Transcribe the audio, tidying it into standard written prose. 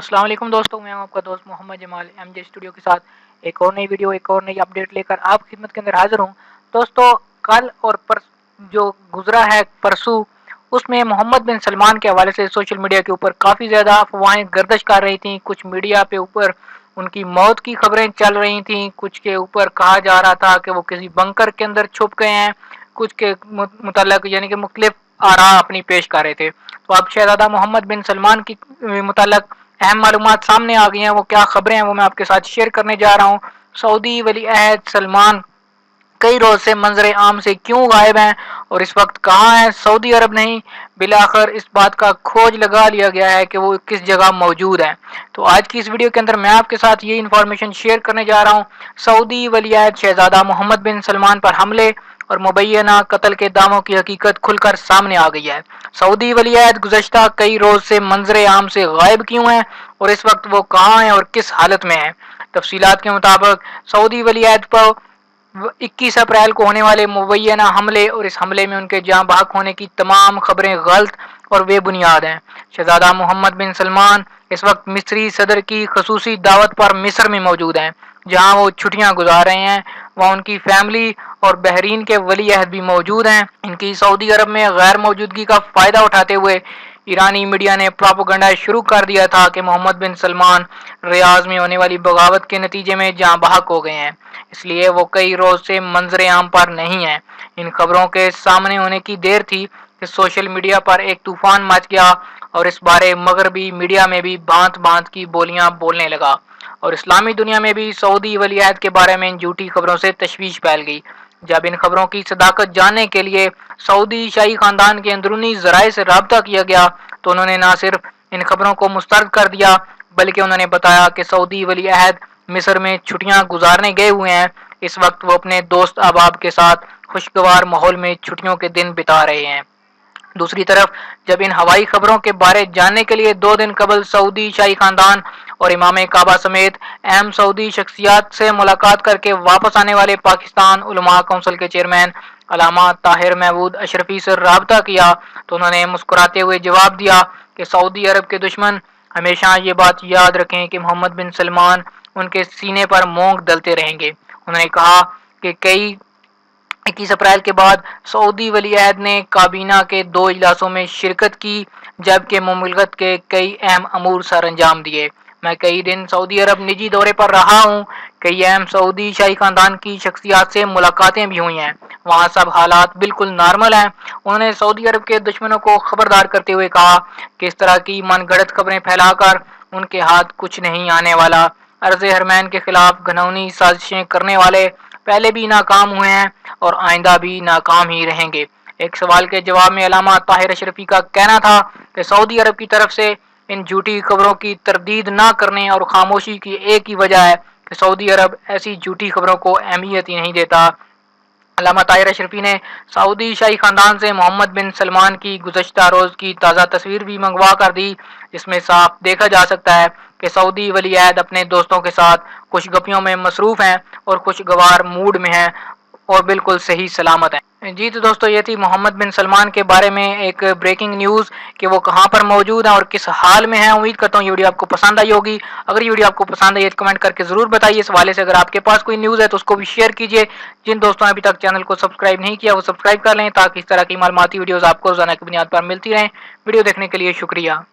अस्सलाम वालेकुम दोस्तों, मैं हूं आपका दोस्त मोहम्मद जमाल एमजे स्टूडियो के साथ एक और नई वीडियो, एक और नई अपडेट लेकर आप खिदमत के अंदर हाजिर हूं। दोस्तों, कल और जो गुजरा है परसों, उसमें मोहम्मद बिन सलमान के हवाले से सोशल मीडिया के ऊपर काफ़ी ज़्यादा अफवाहें गर्दिश कर रही थी। कुछ मीडिया पे ऊपर उनकी मौत की खबरें चल रही थी, कुछ के ऊपर कहा जा रहा था कि वो किसी बंकर के अंदर छुप गए हैं, कुछ के मुतल्लक यानी कि मुख्तलिफ आरा अपनी पेश कर रहे थे। तो अब शहजादा मोहम्मद बिन सलमान की मुतल्लक अहम मालूमात सामने आ गई हैं। वो क्या खबरें हैं वो मैं आपके साथ शेयर करने जा रहा हूँ। सऊदी वली अहद सलमान कई रोज से मंजर आम से क्यों गायब हैं और इस वक्त कहाँ हैं? सऊदी अरब नहीं, बिलाखिर इस बात का खोज लगा लिया गया है कि वो किस जगह मौजूद हैं। तो आज की इस वीडियो के अंदर मैं आपके साथ ये इन्फॉर्मेशन शेयर करने जा रहा हूँ। सऊदी वली अहद शहजादा मोहम्मद बिन सलमान पर हमले और मुबैना कत्ल के दावों की हकीकत खुलकर सामने आ गई है। सऊदी वली अहद गुज़श्ता कई रोज से मंजर आम से गायब क्यों हैं और इस वक्त वो कहाँ हैं और किस हालत में हैं? तफसीलात के मुताबिक सऊदी वली अहद पर 21 अप्रैल को होने वाले मुबैना हमले और इस हमले में उनके जाँ बहक होने की तमाम खबरें गलत और बेबुनियाद हैं। शहजादा मोहम्मद बिन सलमान इस वक्त मिस्री सदर की खसूसी दावत पर मिस्र में मौजूद हैं, जहां वो छुट्टियां गुजार रहे हैं। वहाँ उनकी फैमिली और बहरीन के वली अहद भी मौजूद हैं। इनकी सऊदी अरब में गैर मौजूदगी का फ़ायदा उठाते हुए ईरानी मीडिया ने प्रोपेगेंडा शुरू कर दिया था कि मोहम्मद बिन सलमान रियाज में होने वाली बगावत के नतीजे में जाँ बहक हो गए हैं, इसलिए वो कई रोज से मंजर आम पर नहीं है। इन खबरों के सामने होने की देर थी कि सोशल मीडिया पर एक तूफान मच गया और इस बारे मगरबी मीडिया में भी भांत भांत की बोलियां बोलने लगा और इस्लामी दुनिया में भी सऊदी वली अहद के बारे में झूठी खबरों से तशवीश फैल गई। जब इन खबरों की सदाकत जानने के लिए सऊदी शाही खानदान के अंदरूनी जराए से रब्ता किया गया तो उन्होंने न सिर्फ इन खबरों को मुस्तरद कर दिया बल्कि उन्होंने बताया कि सऊदी वली अहद मिस्र में छुट्टियां गुजारने गए हुए हैं। इस वक्त वो अपने दोस्त अहबाब के साथ खुशगवार माहौल में छुट्टियों के दिन बिता रहे हैं। दूसरी तरफ जब इन हवाई खबरों के बारे जानने के लिए 2 दिन कबल सऊदी शाही खानदान और इमाम काबा समेत अहम सऊदी शख्सियात से मुलाकात करके वापस आने वाले पाकिस्तान उलमा कौंसिल के चेयरमैन अल्लामा ताहिर महमूद अशरफी से रब्ता किया तो उन्होंने मुस्कुराते हुए जवाब दिया कि सऊदी अरब के दुश्मन हमेशा ये बात याद रखें कि मोहम्मद बिन सलमान उनके सीने पर मोंग दलते रहेंगे। उन्होंने कहा कि 21 अप्रैल के बाद सऊदी वली अहद ने काबीना के 2 इजलासों में शिरकत की, जबकि मुमलिकत के कई अहम अमूर सर अंजाम दिए। मैं कई दिन सऊदी अरब निजी दौरे पर रहा हूँ। कई अहम सऊदी शाही खानदान की शख्सियात से मुलाकातें भी हुई हैं। वहाँ सब हालात बिल्कुल नॉर्मल हैं। उन्होंने सऊदी अरब के दुश्मनों को खबरदार करते हुए कहा कि इस तरह की मनगढ़ंत खबरें फैलाकर उनके हाथ कुछ नहीं आने वाला। अर्ज़ हरमैन के खिलाफ घिनौनी साजिशें करने वाले पहले भी नाकाम हुए हैं और आइंदा भी नाकाम ही रहेंगे। एक सवाल के जवाब में अल्लामा ताहिर अशरफी का कहना था कि सऊदी अरब की तरफ से इन झूठी खबरों की तरदीद न करने और खामोशी की एक ही वजह है कि सऊदी अरब ऐसी झूठी खबरों को अहमियत ही नहीं देता। अल्लामा ताहिर अशरफी ने सऊदी शाही खानदान से मोहम्मद बिन सलमान की गुज़श्ता रोज़ की ताज़ा तस्वीर भी मंगवा कर दी, जिसमें साफ देखा जा सकता है कि सऊदी वली अहद अपने दोस्तों के साथ खुशगपियों में मसरूफ़ हैं और खुशगवार मूड में हैं और बिल्कुल सही सलामत हैं। जी तो दोस्तों, ये थी मोहम्मद बिन सलमान के बारे में एक ब्रेकिंग न्यूज़ कि वो कहाँ पर मौजूद हैं और किस हाल में हैं। उम्मीद करता हूँ ये वीडियो आपको पसंद आई होगी। अगर ये वीडियो आपको पसंद आई है तो कमेंट करके ज़रूर बताइए। इस हवाले से अगर आपके पास कोई न्यूज़ है तो उसको भी शेयर कीजिए। जिन दोस्तों ने अभी तक चैनल को सब्सक्राइब नहीं किया वो सब्सक्राइब कर लें ताकि इस तरह की मालूमाती वीडियोज़ आपको रोज़ाना की बुनियाद पर मिलती रहें। वीडियो देखने के लिए शुक्रिया।